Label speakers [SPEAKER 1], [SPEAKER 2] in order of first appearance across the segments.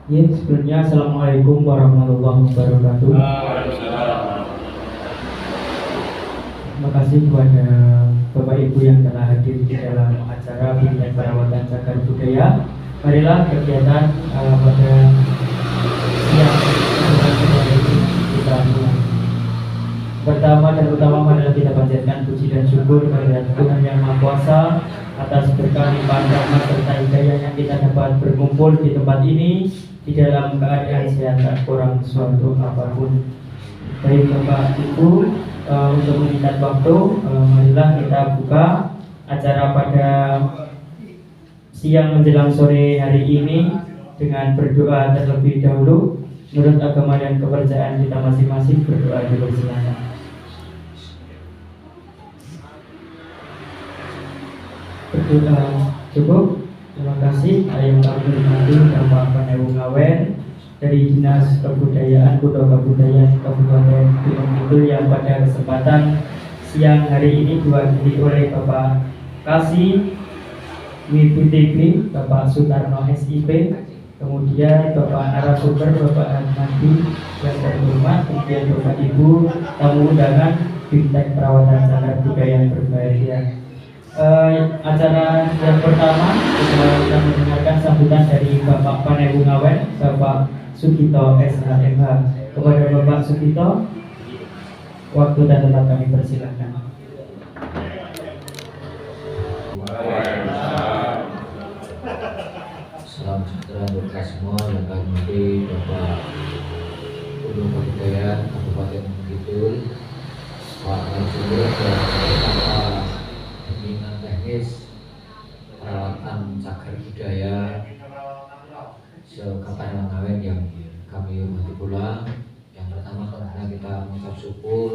[SPEAKER 1] Ya, sebelumnya Assalamualaikum warahmatullahi wabarakatuh. Terima kasih kepada Bapak Ibu yang telah hadir di dalam acara Bimbingan Perawatan Cagar Budaya. Marilah kegiatan pada siang hari ini kita mulai. Pertama dan utama marilah kita panjatkan puji dan syukur kepada Tuhan Yang Maha Kuasa atas berkah limpahan rahmat serta hidayah yang kita dapat berkumpul di tempat ini di dalam keadaan sehat tak kurang suatu apapun. Baik Bapak Ibu, untuk meningkat waktu, marilah kita buka acara pada siang menjelang sore hari ini dengan berdoa terlebih dahulu. Menurut agama dan kepercayaan kita masing-masing, berdoa dulu silakan. Berdoa cukup. Terima kasih. Yang kami hormati Bapak Panewu Ngawen dari Dinas Kebudayaan Kudo Kebudayaan Kabupaten Gunung Kidul yang pada kesempatan siang hari ini diwakili oleh Bapak Kasih WPTB, Bapak Sutarno SIP, kemudian Bapak narasumber Bapak Ahmadi yang terhormat, kemudian Bapak Ibu tamu undangan Bimtek Perawatan Cagar Budaya yang berbahagia. Acara yang pertama kita mendengarkan sambutan dari Bapak Panewu Ngawen, Bapak Sugito SHMH. Kepada Bapak Sugito, waktu dan tempat kami persilahkan.
[SPEAKER 2] Salam sejahtera untuk kita semua yang kami hormati Bapak Guru Kebudayaan Kabupaten Gunung Kidul, Pak Narasumber dan Bapak Bimbingan Teknis Perawatan Cagar Budaya se-Kabupaten Ngawen yang kami hormati pula. Yang pertama tentunya kita mengucap syukur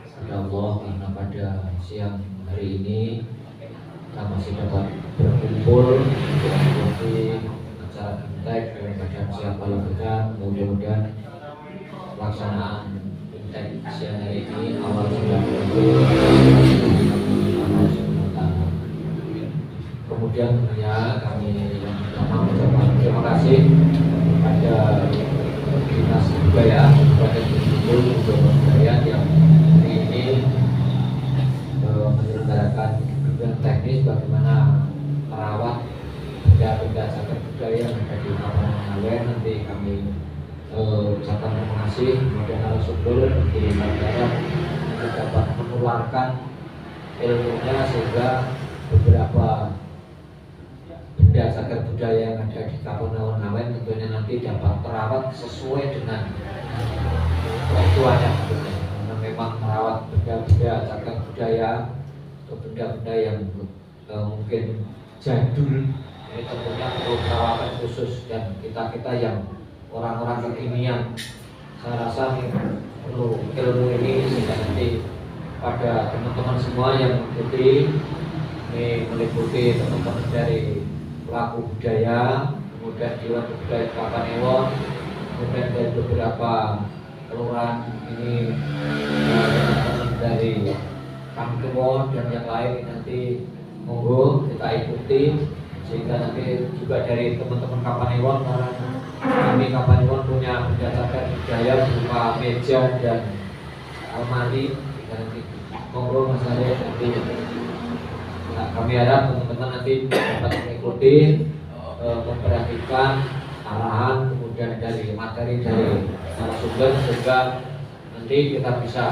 [SPEAKER 2] kepada Allah karena pada siang hari ini kita masih dapat berkumpul untuk mengikuti acara Bimtek dalam keadaan sehat walafiat. Mudah-mudahan pelaksanaan Bimtek siang hari ini awal sudah kemudian tentunya kami yang pertama mengucapkan terima kasih kepada Dinas Kebudayaan Kabupaten Gunung Kidul untuk kebudayaan yang hari ini menyelenggarakan bimbingan teknis bagaimana merawat benda-benda cagar budaya yang ada di Kabupaten Ngawen. Nanti kami ucapkan terima kasih kepada narasumber di negara yang dapat menularkan ilmunya sehingga beberapa benda cagar budaya yang ada di Kabupaten Ngawen tentunya nanti dapat terawat sesuai dengan kebutuhannya. Karena memang merawat benda-benda cagar budaya atau benda-benda yang mungkin jadul ini tentunya perlu perawatan khusus, dan kita yang orang-orang kekinian saya rasa perlu ilmu ini sehingga nanti pada teman-teman semua yang mengikuti ini meliputi teman-teman dari pelaku budaya, kemudian Dewan Budaya Kapanewon, kemudian dari beberapa kelurahan ini teman-teman dari Kamkewon dan yang lain nanti monggo kita ikuti sehingga nanti juga dari teman-teman Kapanewon karena kami Kapanewon punya benda cagar budaya berupa meja dan almari dan nanti monggo Mas Arif nanti kami harap teman-teman nanti dapat mengikuti memperhatikan arahan kemudian dari materi dari narasumber sehingga nanti kita bisa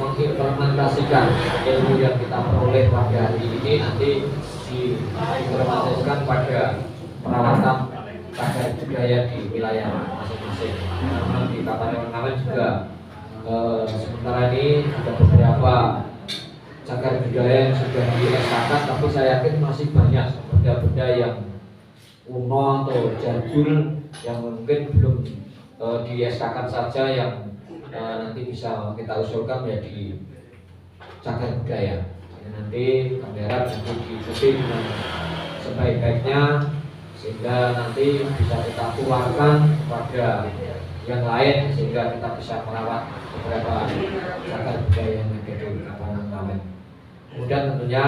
[SPEAKER 2] mengimplementasikan ilmu yang kita peroleh pada hari ini nanti diimplementasikan pada perawatan cagar budaya di wilayah masing-masing. Karena di Kabupaten Ngawen juga sementara ini ada beberapa cagar budaya yang sudah diesakan, tapi saya yakin masih banyak benda-benda yang kuno atau jadul yang mungkin belum diesakan saja yang nanti bisa kita usulkan menjadi cagar budaya. Nanti kami harap nanti diikuti dengan sebaik-baiknya sehingga nanti bisa kita tularkan kepada yang lain sehingga kita bisa merawat beberapa cagar budaya yang ada di Kabupaten Ngawen. Kemudian tentunya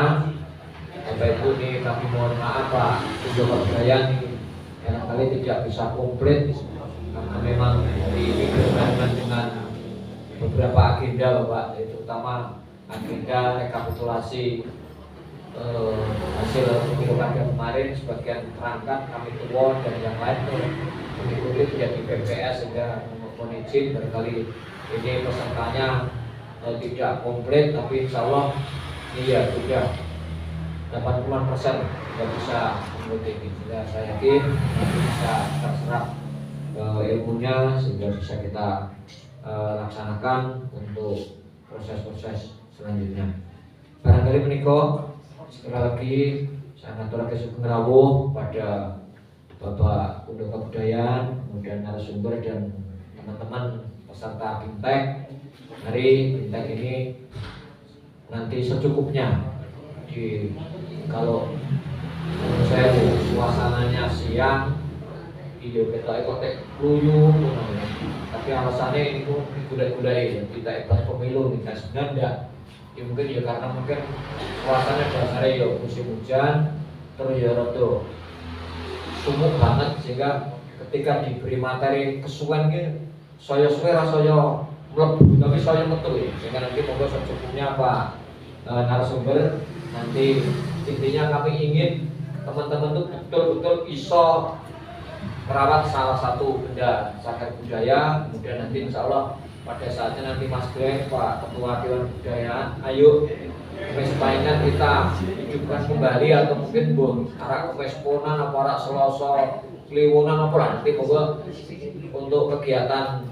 [SPEAKER 2] Bapak Ibu ini kami mohon maaf Pak Guru Kebudayaan ini barangkali tidak bisa komplit karena memang ini berhubungan dengan beberapa agenda Bapak, terutama agenda rekapitulasi hasil pemilu kada kemarin. Sebagian perangkat kami tua dan yang lain mengikuti menjadi PPS sehingga mohon izin barangkali ini pesertanya tidak komplit, tapi insya Allah ini ya sudah 80% sudah bisa mengikuti ini. Sehingga saya yakin bisa terserap ilmunya sehingga bisa kita laksanakan untuk proses-proses selanjutnya. Barangkali menikah sekali lagi saya ngaturaken sugeng rawuh pada Bapak Kundo Kebudayaan, kemudian narasumber dan teman-teman peserta Bimtek. Mari Bimtek ini nanti secukupnya kalau saya suasananya siang video kita tek luyu, tapi alasannya ini pun digulai-gulai kita ikut pemilu nih sebenarnya ya mungkin ya karena mungkin suasana dasarnya ya musim hujan terus ya rada sumuk banget sehingga ketika diberi materi kesuwen gitu saya suwe rasanya mlebu tapi saya metu ya sehingga nanti monggo secukupnya Pak narasumber. Nanti intinya kami ingin teman-teman tuh betul-betul iso merawat salah satu benda cagar budaya. Kemudian nanti insya Allah pada saatnya nanti Mas Greg, Pak Ketua Dewan Kebudayaan, ayo supaya kita hidupkan kembali atau mungkin arah kepesponan apa arah selosor kliwonan apa lah nanti monggo untuk kegiatan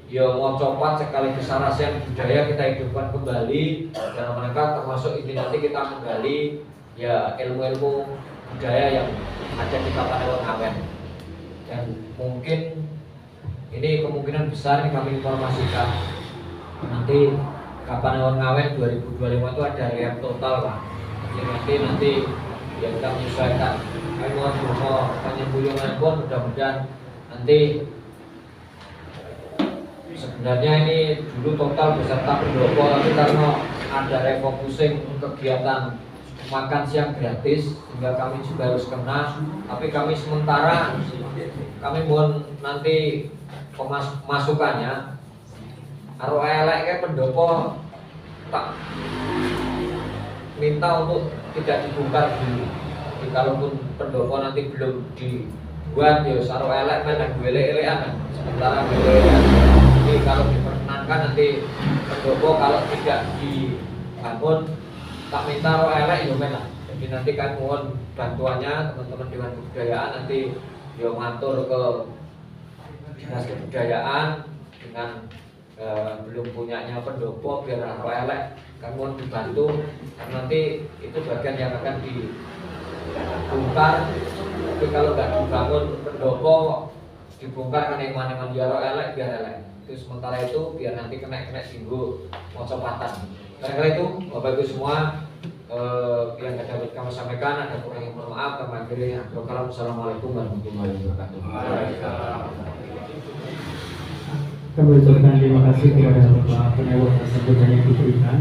[SPEAKER 2] ya mau copat sekali kesarasian budaya kita hidupkan kembali dan mereka termasuk ini nanti kita menggali ya ilmu-ilmu budaya yang ada di Kapanewon Ngawen. Dan mungkin ini kemungkinan besar nih kami informasikan nanti Kapanewon Ngawen 2025 itu ada rehab total Pak. Jadi nanti ya kita menyesuaikan ilmuwan penyembuyungan pun mudah-mudahan nanti sebenarnya ini dulu total beserta pendopo tapi karena ada refocusing kegiatan makan siang gratis sehingga kami juga harus kena, tapi kami sementara kami mohon nanti masukannya karo elek ke pendopo tak minta untuk tidak dibongkar dulu. Jadi kalaupun pendopo nanti belum dibuat ya karo elek men elek-elekan sementara elek. Jadi kalau diperkenankan nanti pendopo kalau tidak dibangun tak minta roh elek ya men lah. Jadi nanti kan mohon bantuannya teman-teman Dewan Kebudayaan nanti ya matur ke Dinas Kebudayaan dengan belum punyanya pendopo biar roh elek kan mohon dibantu karena nanti itu bagian yang akan dibongkar. Tapi kalau nggak dibangun pendopo dibongkar kan yang mana-mana ya roh elek biar elek. Itu sementara itu biar nanti kena singgung mau copatan. Karena itu Bapak Ibu semua yang dapat kami sampaikan ada kurang yang mohon maaf. Kami akhiri Assalamualaikum warahmatullahi wabarakatuh.
[SPEAKER 1] Kami ucapkan terima kasih kepada Bapak Penewon atas sambutan yang diberikan.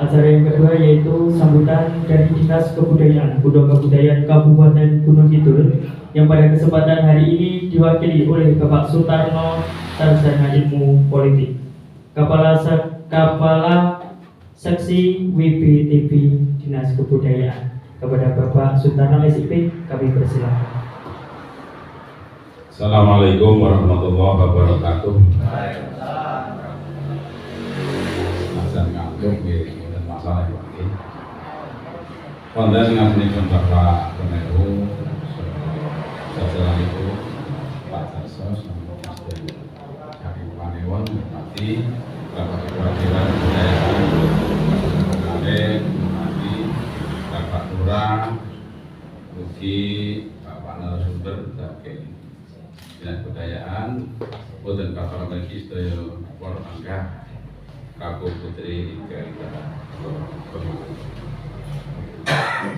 [SPEAKER 1] Acara yang kedua yaitu sambutan dari Dinas Kebudayaan Kundo Kebudayaan Kabupaten Gunung Kidul yang pada kesempatan hari ini diwakili oleh Bapak Sutarno Sarjana Ilmu Politik, Kepala Seksi WBTB Dinas Kebudayaan. Kepada Bapak Sutarno SIP kami persilakan.
[SPEAKER 3] Assalamualaikum warahmatullahi wabarakatuh. Azan ngantuk dan masalah ini. Konten ngapunipun Bapak Peneru, setelah itu Pak Darsos, Mas dari Panewon, Bupati, Bapak Ketua Dewan Kebudayaan, Ngawen, Bupati, Bapak Lurah, Mugi, Bapak narasumber, dan Dinas Kebudayaan, boten kapal bagi sedaya para bangga Kaku Putri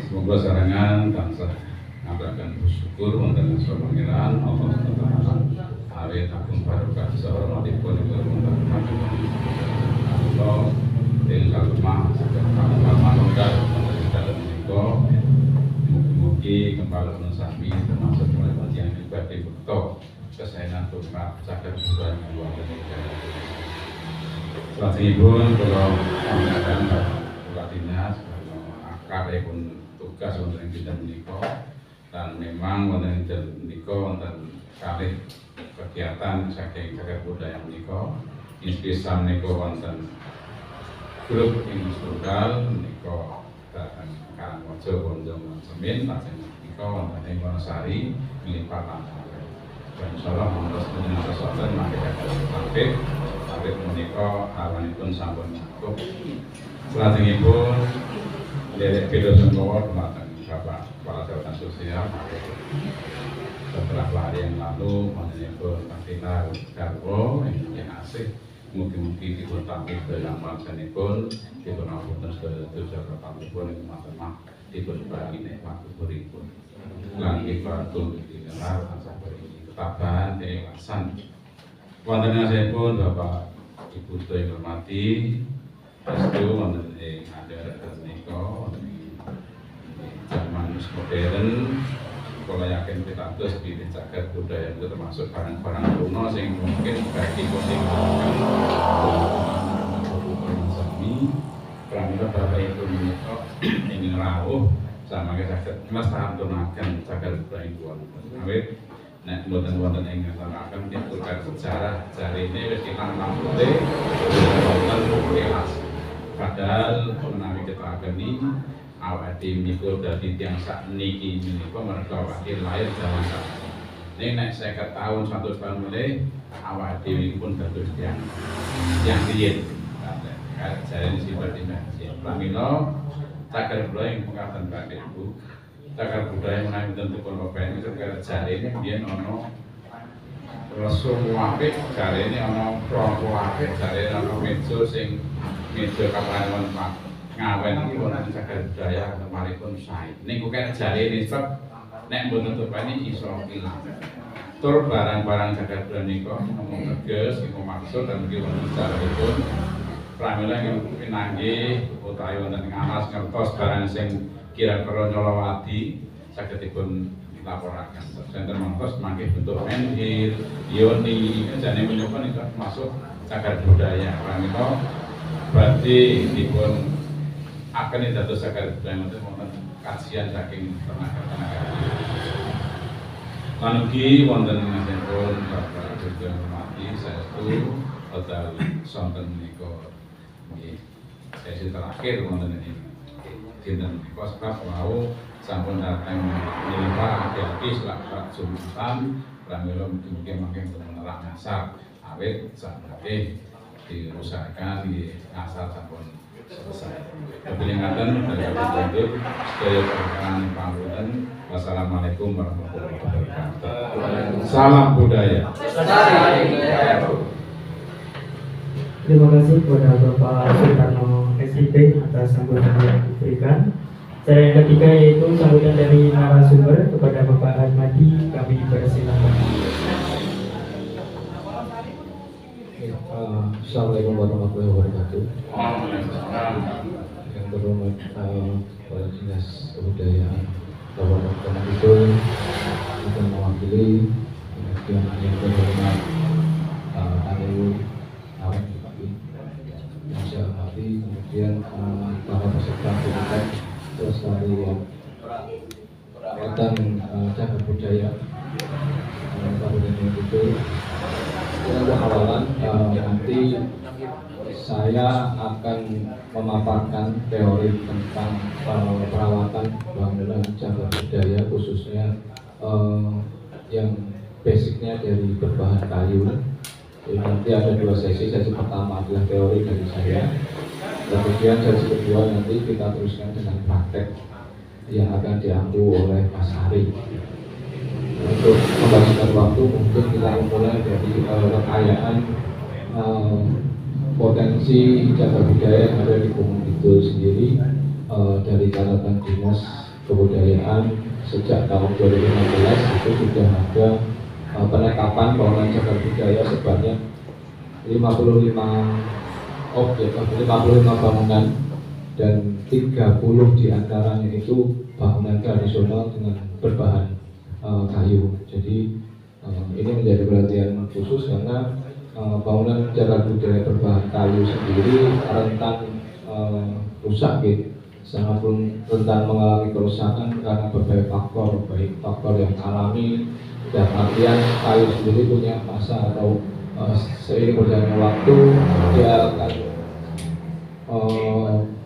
[SPEAKER 3] semoga sarangan tansah ngabrakan bersyukur wonten Sang Pangeran Allah Taala awet agung barokah sahormatipun Allah ing kalumah saged kalumah longgar dalem menika mugi-mugi Mugi kembali sami termasuk yang pribadi bekto kesehatan tumrap caket bulan wonten ing salajengipun kula sampaikan kula dinas akaripun tugas wonten ing dinten menika dan memang wonten ing dinten menika wonten kalih kegiatan saking caket budaya menika inspirasi menika wonten grup ing Tunggal menika datang Karangwaja Bonjong Semin lajeng menika wonten ing Wonosari nglipat lanang. Dan insyaallah menawi panjenengan sesaten mangke akeh awit menika awanipun sampun cukup. Salajengipun derek beda sengkawa dumateng Bapak Kepala Jabatan Sosial. Setelah hari yang lalu panjenengan Patina Garwo yang asih mugi-mugi dipun tampil dalam malsanipun dipun apunten sedaya dosa kapanipun ing matemah dipun paringi nikmat kuburipun lan ibatul dikenal tansah paringi ketabahan keikhlasan wonten asihipun Bapak Ibu sedaya hormati restu wonten ing acara menika wonten ing zaman modern kula yakin pitados di caket budaya itu termasuk barang-barang kuno sing mungkin bagi sing sami pramila Bapak Ibu menika ingin rawuh samangke saged nglestarenaken caket budaya wonten awit nek mboten wonten ing nglestarenaken diaturkan sejarah jarine wis ditampak-tampak wonten kelas padahal menawi kita ageni awak dhewe menika dadi tiyang sakniki menika merga awak dhewe lahir zaman sakniki. Ning nek 50 tahun 100 tahun meneh awak dhewe pun dados tiyang riyen. Jare sifat dimensi. Pramila cagar budaya ing pengkaten Bapak Ibu. Cagar budaya menawi tentu pun Bapak Ibu jarene biyen ana resung apik, jarene ana prangko apik, jarene ana meja sing meja kapanan Pak. Ngawen iki wonten cagar budaya kemaripun sae. Niku kene jarene sebab nek mboten tupani iso ilang. Tur barang-barang cagar budaya nika ngomong teges, ngomong maksud dan mungkin wonten caripun pramila ing pinanggih utawi wonten ing alas ngertos barang sing kira-kira nyolowati saged dipun laporaken. Senten mongkos mangke bentuk menhir, yoni, jane menika nika masuk cagar budaya. Pramila badhe dipun akan dados cagar budaya wonten kajian saking tenaga-tenaga. Lan ugi wonten asipun Bapak Ibu hormati saestu utawi sonten menika nggih sesi terakhir wonten ing dinten menika sebab wau sampun dateng nilai ati selak Jumatan pramila mugi-mugi mangke menerang ngasar awit sakniki diusahakan di ngasar sampun selesai. Kepeningatan dari Bapak sedaya perkataan panggilan. Wassalamualaikum warahmatullahi wabarakatuh. Salam budaya.
[SPEAKER 1] Terima kasih kepada Bapak Sutarno SIP atas sambutan yang diberikan. Cara yang ketiga yaitu sambutan dari narasumber kepada Bapak Ahmadi, kami persilakan.
[SPEAKER 4] Assalamualaikum warahmatullahi wabarakatuh. Yang terhormat Kepala Dinas Kebudayaan Bapak Dr. Mahidul yang mewakili, kemudian yang terhormat Anu Awen yang saya hormati, kemudian para peserta pendidikan pelestarian kegiatan cagar budaya Kabupaten itu. Untuk awalan nanti saya akan memaparkan teori tentang perawatan bangunan cagar budaya khususnya yang basicnya dari berbahan kayu. Jadi nanti ada 2 sesi. Sesi pertama adalah teori dari saya, kemudian sesi kedua nanti kita teruskan dengan praktek yang akan diampu oleh Mas Hari. Untuk membagikan waktu mungkin kita mulai dari rangkaian potensi cagar budaya yang ada di Gunung Kidul sendiri dari catatan Dinas Kebudayaan sejak tahun 2016 itu sudah ada penetapan bangunan cagar budaya sebanyak 55 objek, 55 bangunan dan 30 diantaranya itu bangunan tradisional dengan berbahan kayu. Jadi ini menjadi perhatian khusus karena bangunan cagar budaya berbahan kayu sendiri rentan rusak gitu, sangat rentan mengalami kerusakan karena berbagai faktor, baik faktor yang alami dan artian kayu sendiri punya masa atau seiring berjalannya waktu dia akan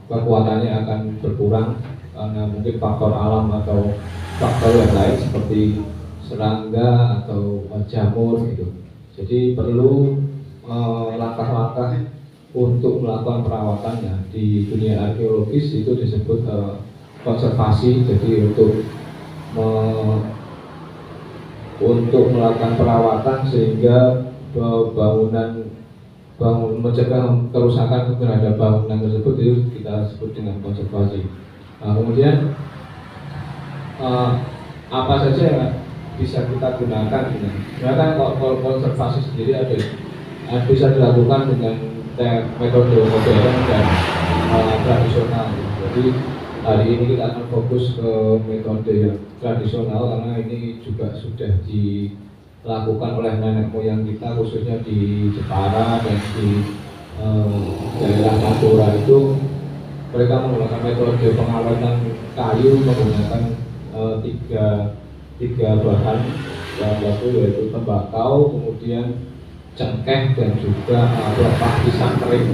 [SPEAKER 4] kekuatannya akan berkurang karena mungkin faktor alam atau faktor yang lain seperti serangga atau jamur gitu. Jadi perlu langkah-langkah untuk melakukan perawatannya. Di dunia arkeologis itu disebut konservasi. Jadi untuk melakukan perawatan sehingga mencegah kerusakan terhadap bangunan tersebut itu kita sebut dengan konservasi. Kemudian apa saja yang bisa kita gunakan? Sebenarnya kalau konservasi sendiri bisa dilakukan dengan metode modern dan tradisional. Jadi hari ini kita akan fokus ke metode yang tradisional karena ini juga sudah dilakukan oleh nenek moyang kita, khususnya di Jepara dan di daerah Madura itu mereka menggunakan metode pengawetan kayu menggunakan tiga bahan yang baku, yaitu tembakau, kemudian cengkeh dan juga pelepah pisang kering.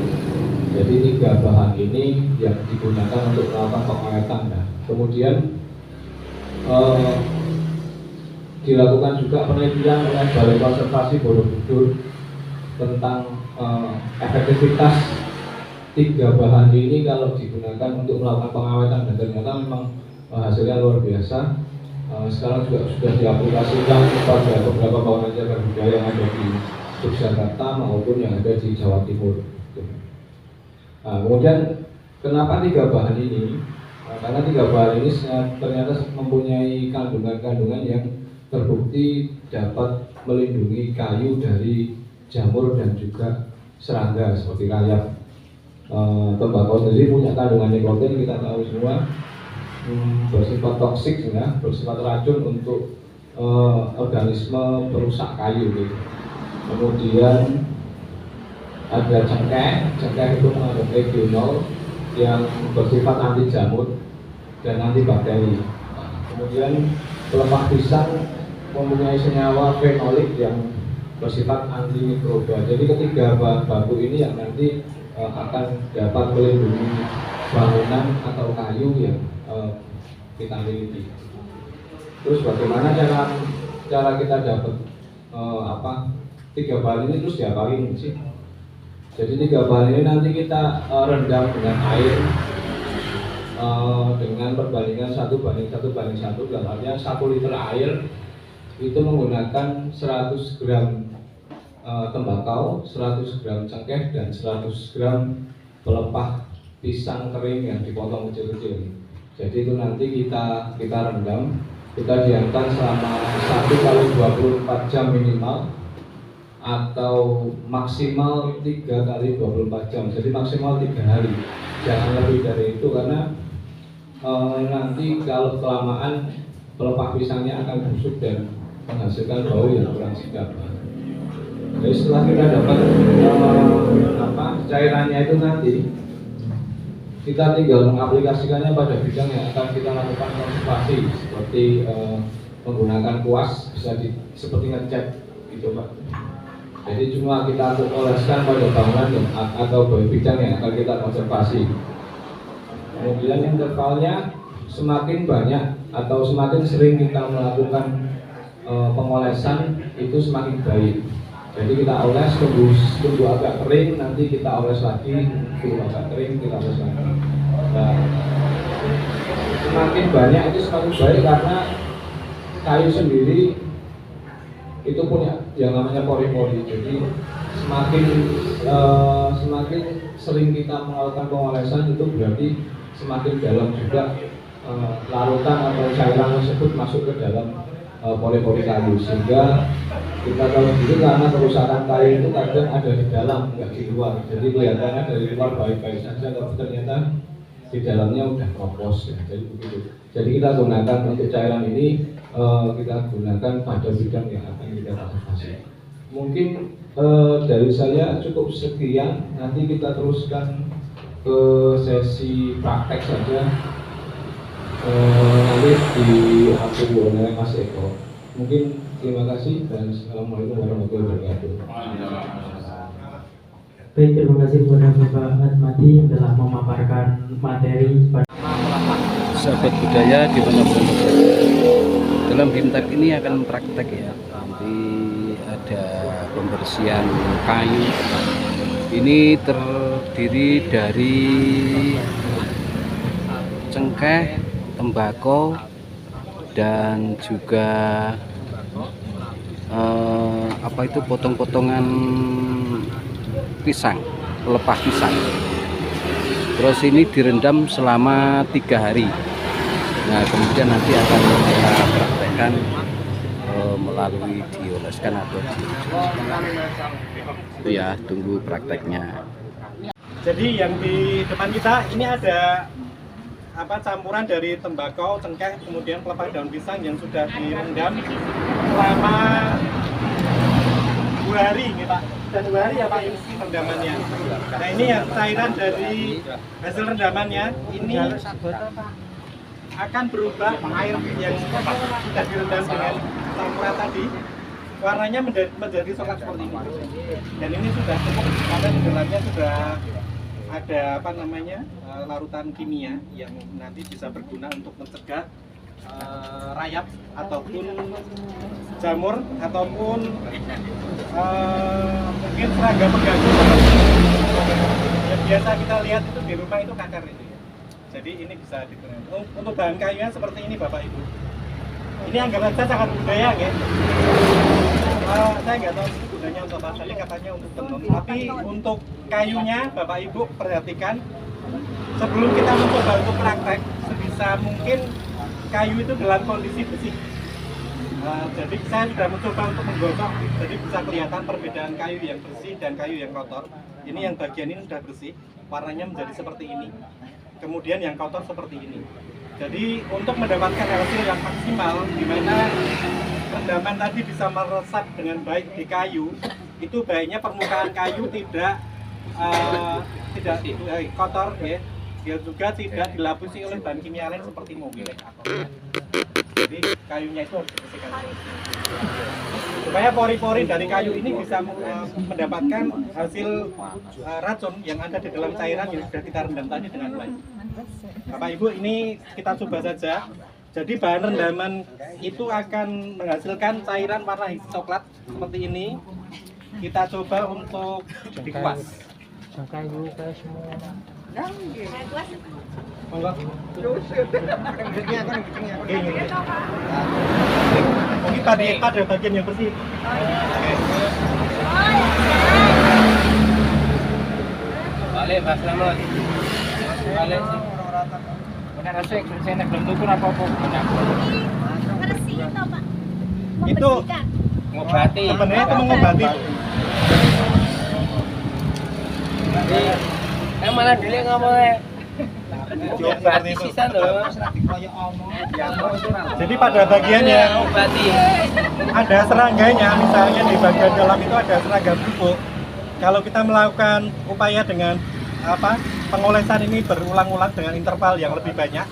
[SPEAKER 4] Jadi 3 bahan ini yang digunakan untuk melakukan pengawetan. Nah, kemudian dilakukan juga penelitian oleh Balai Konservasi Borobudur tentang efektivitas 3 bahan ini kalau digunakan untuk melakukan pengawetan, dan ternyata memang hasilnya luar biasa. Sekarang juga sudah diaplikasikan pada beberapa bangunan cagar budaya yang ada di Yogyakarta maupun yang ada di Jawa Timur. Kemudian kenapa 3 bahan ini? Karena 3 bahan ini ternyata mempunyai kandungan-kandungan yang terbukti dapat melindungi kayu dari jamur dan juga serangga seperti rayap. Tembakau sendiri punya kandungan nikotin, kita tahu semua, bersifat toksik ya, bersifat racun untuk organisme perusak kayu gitu. Kemudian ada cengkeh itu mengandung regional yang bersifat anti jamur dan anti bakteri. Kemudian pelepah pisang mempunyai senyawa fenolik yang bersifat anti mikroba. Jadi ketiga bahan baku ini yang nanti akan dapat melindungi bangunan atau kayu yang kita miliki. Terus bagaimana cara kita dapat 3 bahan ini terus diapain sih? Jadi 3 bahan ini nanti kita rendam dengan air dengan perbandingan 1:1 dalam artian 1 liter air itu menggunakan 100 gram tembakau, 100 gram cengkeh dan 100 gram pelepah pisang kering yang dipotong kecil-kecil. Jadi itu nanti kita rendam, kita diamkan selama 1 kali 24 jam minimal atau maksimal 3 kali 24 jam. Jadi maksimal 3 hari, jangan lebih dari itu karena nanti kalau kelamaan pelepah pisangnya akan busuk dan menghasilkan bau yang kurang sedap. Jadi setelah kita dapat cairannya itu nanti kita tinggal mengaplikasikannya pada bidang yang akan kita lakukan konservasi seperti menggunakan kuas, bisa seperti ngecat gitu Pak. Jadi cuma kita oleskan pada bangunan atau bidang yang akan kita konservasi. Kemudian intervalnya semakin banyak atau semakin sering kita melakukan pengolesan itu semakin baik. Jadi kita oles, tunggu agak kering, nanti kita oles lagi, tunggu agak kering, kita oles lagi. Nah, semakin banyak itu semakin baik karena kayu sendiri itu punya yang namanya pori-pori. Jadi semakin sering kita melakukan pengolesan itu berarti semakin dalam juga larutan atau cairan tersebut masuk ke dalam pori-pori kayu, sehingga kita tahu sendiri karena kerusakan kayu itu kadang ada di dalam, nggak di luar. Jadi kelihatannya dari luar baik-baik saja, tapi ternyata di dalamnya udah kropos ya, jadi begitu. Jadi kita gunakan untuk cairan ini kita gunakan pada bidang yang akan kita konservasi. Mungkin dari saya cukup sekian, nanti kita teruskan ke sesi praktek saja. Nanti diatur oleh Mas Eko. Mungkin terima kasih dan assalamualaikum warahmatullahi wabarakatuh.
[SPEAKER 1] Baik, terima kasih kepada Bapak Atmadi yang telah memaparkan materi
[SPEAKER 5] sahabat budaya di mana-mana. Dalam BIMTEK ini akan praktek ya. Nanti ada pembersihan kayu. Ini terdiri dari cengkeh, tembakau, dan juga potong-potongan pisang, pelepah pisang. Terus ini direndam selama 3 hari. Nah, kemudian nanti akan kita praktekkan melalui dioleskan atau itu ya, tunggu prakteknya.
[SPEAKER 6] Jadi yang di depan kita ini ada campuran dari tembakau, cengkeh, kemudian pelepah daun pisang yang sudah direndam selama 2 hari nih Pak. Dan 2 hari ya Pak ini rendamannya. Nah ini yang cairan dari hasil rendamannya ini akan berubah air yang sudah direndam dengan campuran tadi, warnanya menjadi coklat seperti ini. Dan ini sudah cukup karena di dalamnya sudah ada larutan kimia yang nanti bisa berguna untuk mencegah rayap ataupun jamur ataupun mungkin serangga pengganggu yang biasa kita lihat itu di rumah itu kakar itu ya. Jadi ini bisa digunakan untuk bahan kayunya seperti ini Bapak Ibu. Ini anggaran saya sangat budaya ya. Saya nggak tahu gunanya untuk apa, tadi katanya untuk tenun. Tapi untuk kayunya Bapak Ibu perhatikan, sebelum kita mencoba untuk praktek, sebisa mungkin kayu itu dalam kondisi bersih. Jadi saya sudah mencoba untuk menggosok, jadi bisa kelihatan perbedaan kayu yang bersih dan kayu yang kotor. Ini yang bagian ini sudah bersih, warnanya menjadi seperti ini. Kemudian yang kotor seperti ini. Jadi untuk mendapatkan hasil yang maksimal, di mana rendaman tadi bisa meresap dengan baik di kayu, itu baiknya permukaan kayu tidak kotor ya. Dia juga tidak dilapusi oleh bahan kimia lain seperti mobil atau jadi kayunya itu harus dibersihkan supaya pori-pori dari kayu ini bisa mendapatkan hasil racun yang ada di dalam cairan yang sudah kita rendam tadi dengan baik. Bapak Ibu, ini kita coba saja. Jadi bahan rendaman itu akan menghasilkan cairan warna hijau coklat seperti ini. Kita coba untuk dikuas. Mungkin pada bagian yang bersih.
[SPEAKER 5] Balik, Mas Ramon. Balik sih. Benar rasanya saya belum tukur apa-apa.
[SPEAKER 7] Bersih itu Pak.
[SPEAKER 6] Itu
[SPEAKER 5] Ngobati.
[SPEAKER 6] sebenarnya itu mengobati.
[SPEAKER 5] Yang mana dulu ngomongnya?
[SPEAKER 6] Seperti itu.
[SPEAKER 5] Sisa loh.
[SPEAKER 6] Jadi pada bagian yang
[SPEAKER 5] Ngobati.
[SPEAKER 6] ada serangganya, misalnya di bagian dalam itu ada serangga bubuk. Kalau kita melakukan upaya dengan pengolesan ini berulang-ulang dengan interval yang lebih banyak,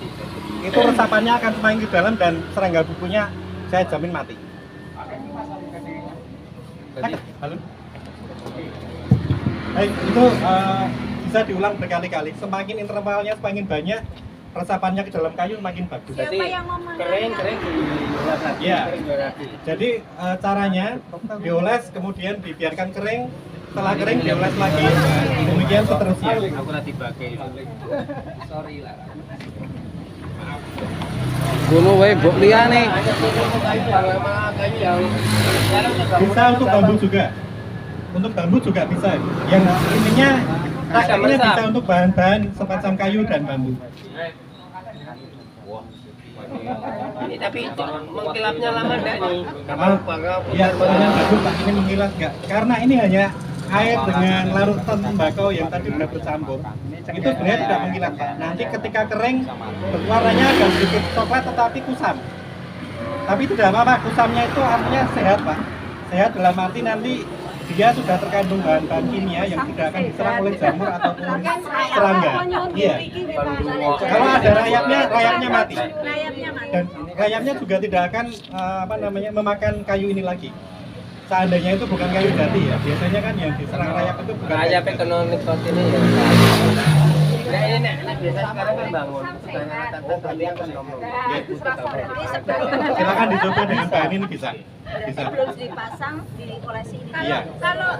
[SPEAKER 6] itu resapannya akan semakin ke dalam dan serangga bubuknya saya jamin mati. Halo. Baik, itu bisa diulang berkali-kali. Semakin intervalnya semakin banyak, resapannya ke dalam kayu makin bagus.
[SPEAKER 7] Siapa yang ngomong?
[SPEAKER 5] Kering dioles lagi.
[SPEAKER 6] Iya.
[SPEAKER 5] Kering dioles lagi.
[SPEAKER 6] Jadi caranya dioles kemudian dibiarkan kering, setelah kering dioles lagi, demikian seterusnya.
[SPEAKER 5] Aku nanti pakai. Sorry lah.
[SPEAKER 8] Gono wae mbok liyane.
[SPEAKER 6] Bisa untuk bambu juga. Untuk bambu juga bisa. Yang intinya prakteknya bisa untuk bahan-bahan semacam kayu dan bambu.
[SPEAKER 5] Ini tapi mengkilapnya lama enggak nih?
[SPEAKER 6] Ya, pertanyaan bagus Pak, ini mengkilat enggak? Karena ini hanya air dengan larutan tembakau yang tadi sudah bercampur itu sebenarnya tidak mengkilap Pak. Nanti ketika kering warnanya agak sedikit coklat tetapi kusam. Tapi tidak apa-apa, kusamnya itu artinya sehat Pak. Sehat dalam arti nanti dia sudah terkandung bahan-bahan kimia yang tidak akan diserang oleh jamur ataupun serangga. Iya. Kalau ada rayapnya mati. Dan rayapnya juga tidak akan memakan kayu ini lagi. Seandainya itu bukan kayu jati ya, biasanya kan yang diserang rayap itu bukan kayu jati.
[SPEAKER 8] Kena nikotin ini ya. Nah ini nek biasa sekarang kan bangun, kalian kan ngomong.
[SPEAKER 6] Silakan dicoba dengan bahan ini bisa.
[SPEAKER 7] Sebelum dipasang diolesi ini.
[SPEAKER 6] Iya.
[SPEAKER 7] Kalau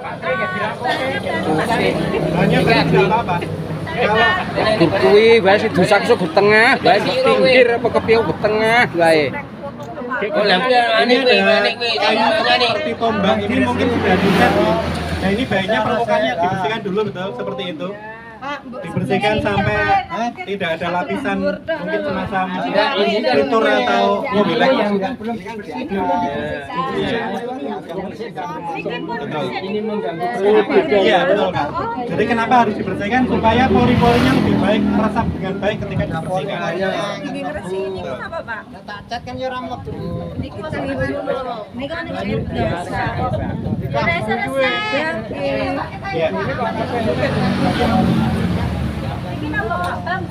[SPEAKER 6] Hanya tidak apa-apa. Kalau
[SPEAKER 5] Kuwi bae sing dusak sok ke tengah, bae sing pinggir apa kepiye ke tengah bae.
[SPEAKER 8] Oh, lampu
[SPEAKER 6] ini ada kayu seperti tombak ini mungkin sudah dicat. Nah ini baiknya permukaannya dibersihkan dulu betul seperti itu. Dibersihkan sampai tidak ada lapisan mungkin semacam fitur atau mobilek yang
[SPEAKER 8] ini mengganggu
[SPEAKER 6] iya betul Kak. Jadi kenapa harus dibersihkan supaya pori-porinya lebih baik meresap dengan baik ketika dibersihkan.
[SPEAKER 7] gigi ngeresi ini kenapa Pak?
[SPEAKER 8] tak cat kan ya ramot.
[SPEAKER 7] Ini kan ini kan biasa. Udah selesai.
[SPEAKER 6] Iya.
[SPEAKER 7] Ini nama Bang.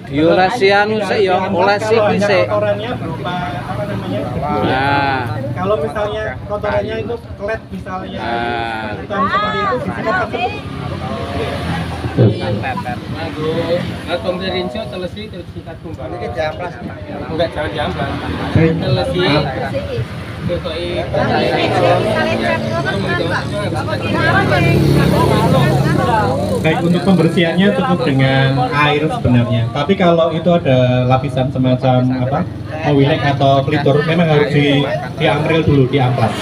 [SPEAKER 5] Diolesi anu sik ya, olesi
[SPEAKER 6] Kalau
[SPEAKER 5] kuwi
[SPEAKER 6] hanya
[SPEAKER 5] sik.
[SPEAKER 6] kotorannya berupa apa namanya?
[SPEAKER 5] Nah,
[SPEAKER 6] Kalau misalnya kotorannya itu kelet misalnya hitam seperti itu disikat tetap.
[SPEAKER 8] Kalau berinci telesi terus kita tumbang. Ini jamblas. Enggak jangan jamblas.
[SPEAKER 6] Baik.
[SPEAKER 8] Telesi.
[SPEAKER 6] Baik, untuk pembersihannya cukup dengan air sebenarnya. Tapi kalau itu ada lapisan semacam apa, mobilek atau pelitur, memang harus diamril dulu, diamplas.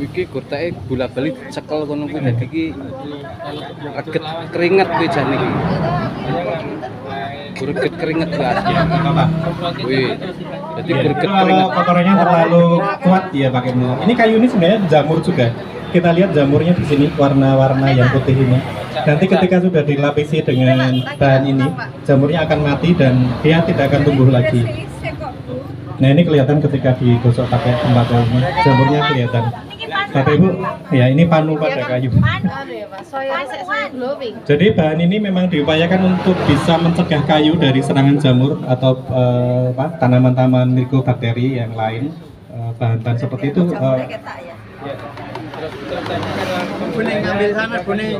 [SPEAKER 5] iki gurtake bola-bali cekel kono kuwi dadi iki reget keringet kuwi jane iki. Greget keringet Mas.
[SPEAKER 6] Apa?
[SPEAKER 5] Wih. Dadi greget
[SPEAKER 6] Kalau
[SPEAKER 5] keringet.
[SPEAKER 6] kotorannya terlalu kuat ya pakai minyak. Ini kayu ini sebenarnya jamur juga. Kita lihat jamurnya di sini warna-warna yang putih ini. Nanti ketika sudah dilapisi dengan bahan ini, jamurnya akan mati dan dia tidak akan tumbuh lagi. Nah ini kelihatan ketika digosok pakai tembakau ini, jamurnya kelihatan. Bapak Ibu, ya ini panu pada kayu. Jadi bahan ini memang diupayakan untuk bisa mencegah kayu dari serangan jamur atau tanaman-tanaman mycobakteri yang lain. Bahan-bahan seperti itu.
[SPEAKER 8] Kuning ambil sana kuning.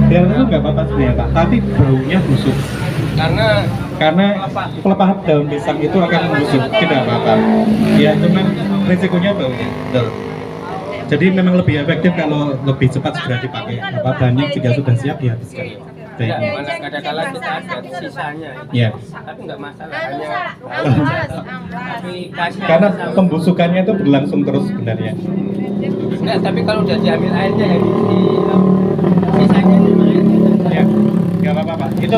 [SPEAKER 6] Biar itu nggak apa-apa sebenarnya Pak, tapi baunya busuk. Karena pelepah daun pisang itu akan busuk, tidak apa-apa. Ya cuman risikonya baunya. Betul. Jadi memang lebih efektif kalau lebih cepat segera dipakai. Apa bahannya jika sudah siap dihabiskan. Baik.
[SPEAKER 8] Kadang-kadang kita ada sisanya.
[SPEAKER 6] Ya.
[SPEAKER 8] Tapi enggak masalah.
[SPEAKER 6] Karena pembusukannya itu berlangsung terus sebenarnya.
[SPEAKER 8] Enggak, tapi kalau udah diambil airnya ya sisanya
[SPEAKER 6] Ya, nggak apa-apa Pak. Itu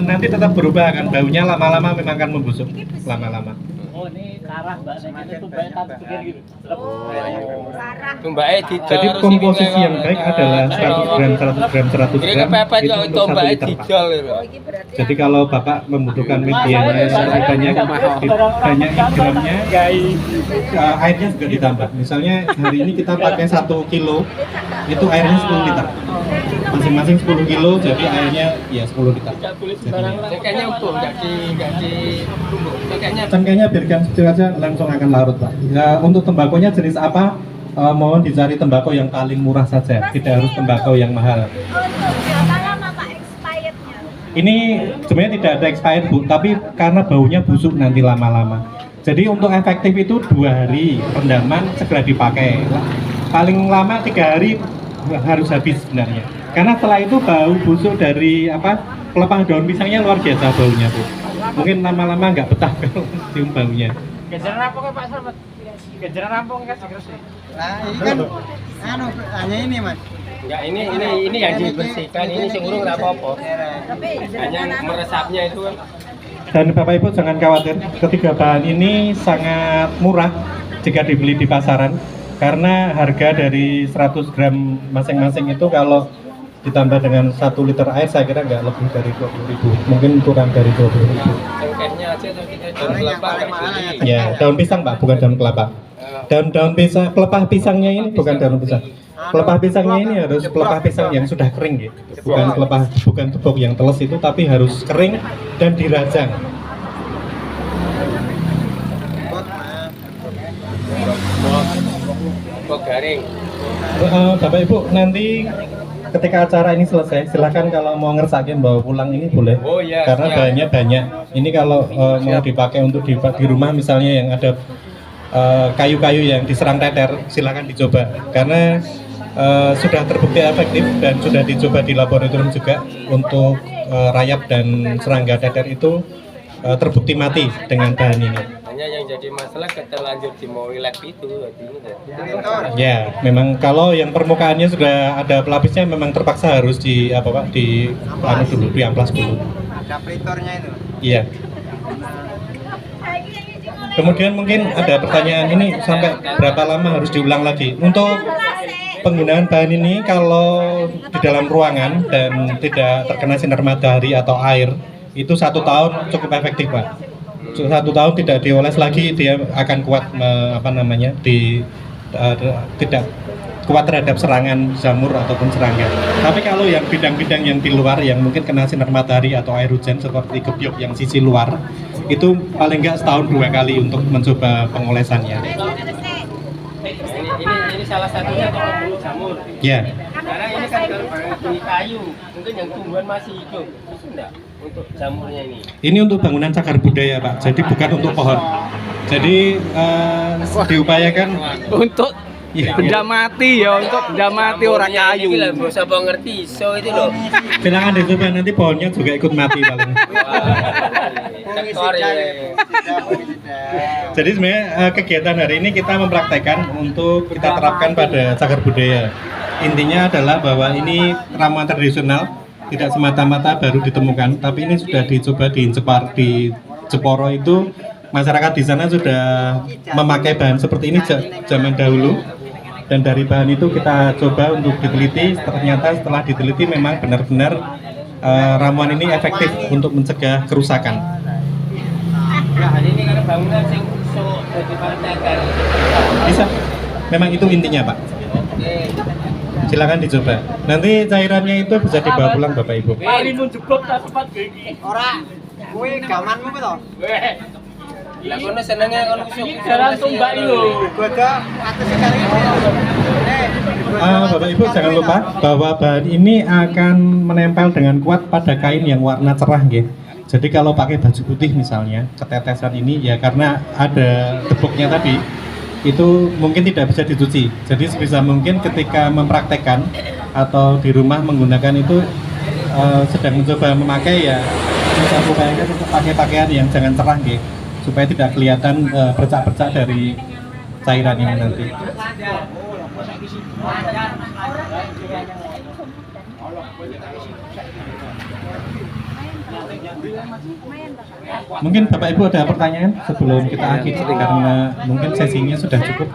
[SPEAKER 6] nanti tetap berubah kan, baunya lama-lama memang akan membusuk lama-lama.
[SPEAKER 1] Oh ini karah mbak, ini tuh banyak tak pikir gitu.
[SPEAKER 8] Tumbake didol.
[SPEAKER 6] Jadi komposisi yang baik adalah 100 gram, 100 gram, 100
[SPEAKER 8] Ini
[SPEAKER 6] gram
[SPEAKER 8] kepepet
[SPEAKER 6] itu
[SPEAKER 8] kok
[SPEAKER 6] untuk 1
[SPEAKER 8] tumbake
[SPEAKER 6] liter Pak.
[SPEAKER 8] didol lho.
[SPEAKER 6] Jadi kalau Bapak membutuhkan medianya banyak gramnya, airnya juga ditambah. Misalnya hari ini kita pakai 1 kilo, itu airnya 10 liter. Masing-masing 10 kilo, jadi airnya ya 10 liter.
[SPEAKER 8] Kayaknya utuh, enggak ditumbuk. Kayaknya
[SPEAKER 6] Cengkehnya biarkan segitu aja, langsung akan larut Pak. Ya, untuk tembakonya jenis apa? Mohon dicari tembakau yang paling murah saja, tidak harus tembakau yang mahal.
[SPEAKER 7] Berapa lama Pak expirednya?
[SPEAKER 6] Ini sebenarnya tidak ada expired Bu, tapi karena baunya busuk nanti lama-lama. Jadi untuk efektif itu 2 hari rendaman segera dipakai. Paling lama 3 hari harus habis sebenarnya. Karena setelah itu bau busuk dari pelepah daun pisangnya luar biasa baunya Bu. Mungkin lama-lama nggak betah kalau cium baunya.
[SPEAKER 1] Kejaran rampung Pak Slamet. Kejaran rampung kan segera.
[SPEAKER 8] Nah, ini kan hanya ini Mas. Enggak, ini yang dibersihkan, ini sing urung enggak apa-apa. Hanya meresapnya itu kan.
[SPEAKER 6] Dan Bapak Ibu jangan khawatir, ketiga bahan ini sangat murah jika dibeli di pasaran. Karena harga dari 100 gram masing-masing itu kalau ditambah dengan 1 liter air saya kira nggak lebih dari 20.000, mungkin kurang dari 20.000.
[SPEAKER 8] Cengkehnya aja tuh kita daun kelapa
[SPEAKER 6] Ya, daun pisang Pak, bukan daun kelapa. Daun pisang, pelepah pisangnya ini bukan daun pisang. Pelepah pisangnya ini harus pelepah pisang yang sudah kering gitu. Bukan tepung yang teles itu, tapi harus kering dan dirajang.
[SPEAKER 8] kok garing.
[SPEAKER 6] Bapak Ibu, nanti ketika acara ini selesai, silakan kalau mau ngersakin bawa pulang ini boleh.
[SPEAKER 8] Oh iya.
[SPEAKER 6] Karena bahannya banyak. Ini kalau mau dipakai untuk di rumah misalnya yang ada kayu-kayu yang diserang teter, silakan dicoba. Karena sudah terbukti efektif dan sudah dicoba di laboratorium juga untuk rayap dan serangga teter itu terbukti mati dengan bahan ini.
[SPEAKER 8] Hanya yang jadi masalah keterlanjur di lab itu
[SPEAKER 6] ya, memang kalau yang permukaannya sudah ada pelapisnya memang terpaksa harus di apa Pak, di dulu, diamplas dulu.
[SPEAKER 8] ada plitornya itu.
[SPEAKER 6] Iya. Kemudian mungkin ada pertanyaan, ini sampai berapa lama harus diulang lagi? Untuk penggunaan bahan ini kalau di dalam ruangan dan tidak terkena sinar matahari atau air, itu 1 tahun cukup efektif Pak. 1 tahun tidak dioles lagi, dia akan kuat tidak kuat terhadap serangan jamur ataupun serangga. Tapi kalau yang bidang-bidang yang di luar yang mungkin kena sinar matahari atau air hujan seperti gebyok yang sisi luar, itu paling enggak setahun 2 kali untuk mencoba pengolesannya.
[SPEAKER 8] Ini salah satunya untuk membunuh jamur.
[SPEAKER 6] Ya.
[SPEAKER 8] Karena ini kan kalau di kayu, mungkin yang tumbuhan masih hidup, itu enggak untuk jamurnya ini.
[SPEAKER 6] Ini untuk bangunan cagar budaya Pak, jadi bukan untuk pohon. Jadi diupayakan
[SPEAKER 5] untuk benda mati ya, untuk benda mati orang kayu.
[SPEAKER 8] Ini lah, bos apa ngerti, so itu loh.
[SPEAKER 6] Silakan dicoba, nanti pohonnya juga ikut mati paling.
[SPEAKER 8] Sektor ya.
[SPEAKER 6] Jadi sebenarnya kegiatan hari ini kita mempraktekkan untuk kita terapkan pada cagar budaya. Intinya adalah bahwa ini ramuan tradisional, tidak semata-mata baru ditemukan, tapi ini sudah dicoba di Jeporo itu masyarakat di sana sudah memakai bahan seperti ini zaman dahulu, dan dari bahan itu kita coba untuk diteliti. Ternyata setelah diteliti memang benar-benar ramuan ini efektif untuk mencegah kerusakan.
[SPEAKER 8] Nah, ini karena bangunan sing so jadi partai.
[SPEAKER 6] Bisa, memang itu intinya Pak. Silakan dicoba. Nanti cairannya itu bisa dibawa pulang Bapak Ibu.
[SPEAKER 8] Limun jebok tak tepat gini. Ora, kowe gamanmu ku to? Lah kono senenge kono usuk. Jalan tumbak lho. Godo atus sekali.
[SPEAKER 6] Bapak Ibu jangan lupa bahwa bahan ini akan menempel dengan kuat pada kain yang warna cerah nggih. Jadi kalau pakai baju putih misalnya, ketetesan ini ya karena ada tepuknya tadi, itu mungkin tidak bisa dicuci. Jadi sebisa mungkin ketika mempraktekkan atau di rumah menggunakan itu sedang mencoba memakai ya bisa upayakan untuk pakai pakaian yang jangan cerah gitu, supaya tidak kelihatan bercak-bercak dari cairan ini nanti. Mungkin Bapak Ibu ada pertanyaan sebelum kita akhiri karena mungkin sesinya sudah cukup.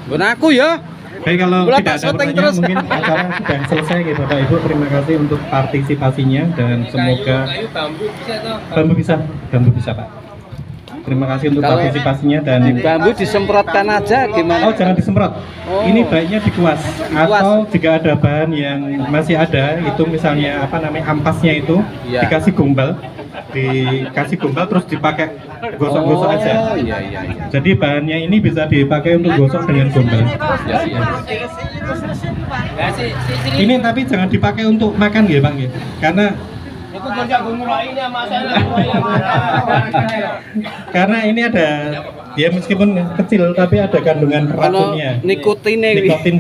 [SPEAKER 5] Bun aku ya.
[SPEAKER 6] Baik, kalau tidak ada pertanyaan mungkin acara sudah selesai gitu Bapak Ibu. Terima kasih untuk partisipasinya dan semoga bambu bisa Pak. Terima kasih untuk partisipasinya dan
[SPEAKER 5] bambu disemprotkan aja gimana?
[SPEAKER 6] Oh, jangan disemprot.
[SPEAKER 5] Oh.
[SPEAKER 6] Ini baiknya dikuas. Atau jika ada bahan yang masih ada, itu misalnya ampasnya itu dikasih gombal, terus dipakai gosok-gosok aja.
[SPEAKER 5] Iya.
[SPEAKER 6] Jadi bahannya ini bisa dipakai untuk gosok dengan gombal. Ini tapi jangan dipakai untuk makan ya Bang ya. Karena karena ini ada ya meskipun kecil tapi ada kandungan racunnya, nikotin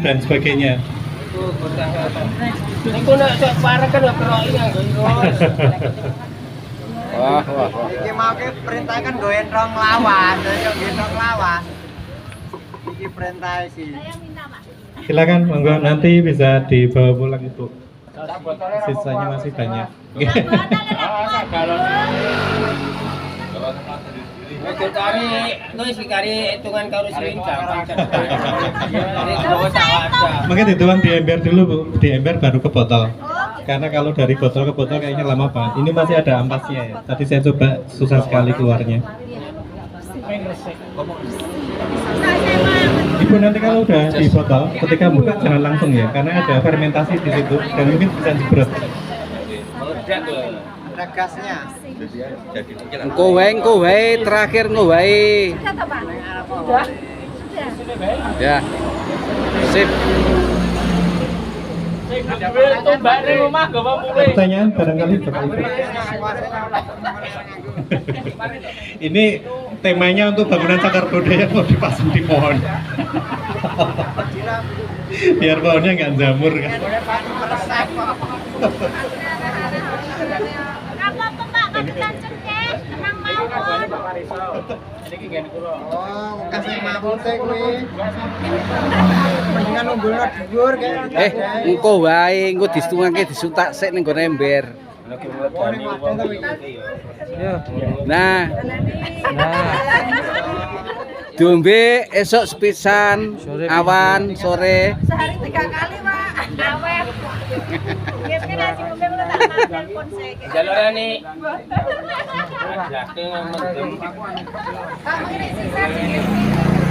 [SPEAKER 6] dan sebagainya.
[SPEAKER 5] Wah.
[SPEAKER 8] Iki mau ke perintah kan goyen rong lawan, yo gendong lawan. Iki perintah sih.
[SPEAKER 6] Silakan monggo, nanti bisa dibawa pulang itu. Sisanya masih banyak.
[SPEAKER 8] Kami itu kari hitungan karo sing gampang.
[SPEAKER 6] Mungkin dituang di ember dulu Bu, di ember baru ke botol. Karena kalau dari botol ke botol kayaknya lama banget. Ini masih ada ampasnya ya. Tadi saya coba susah sekali keluarnya. Ibu nanti kalau udah di botol, ketika buka jangan langsung ya, karena ada fermentasi di situ dan mungkin bisa jebrot.
[SPEAKER 8] Ada gasnya.
[SPEAKER 5] Engko wae terakhir engko wae.
[SPEAKER 7] Sudah toh, Pak? Sudah.
[SPEAKER 5] Ya. Sip.
[SPEAKER 6] Pertanyaan barangkali Bapak Ibu. Ini temanya untuk bangunan cagar budaya mau dipasang di pohon. Biar pohonnya nggak jamur kan.
[SPEAKER 7] Apa Pak? Kapitan cekek, tenang mawon.
[SPEAKER 8] Oh, kasih mabuk teh kuwi. Mendingan nunggulna dhuwur kayak.
[SPEAKER 5] Engko wae engko disutake disutak sik ning gone ember. Nah. Diombe esok sepisan, awan, sore.
[SPEAKER 7] Sehari 3 kali, Pak. Awet. Biasanya nasi ngombe udah tak telepon saya.
[SPEAKER 8] Jalurane.
[SPEAKER 7] Kamu ini sisa sedikit.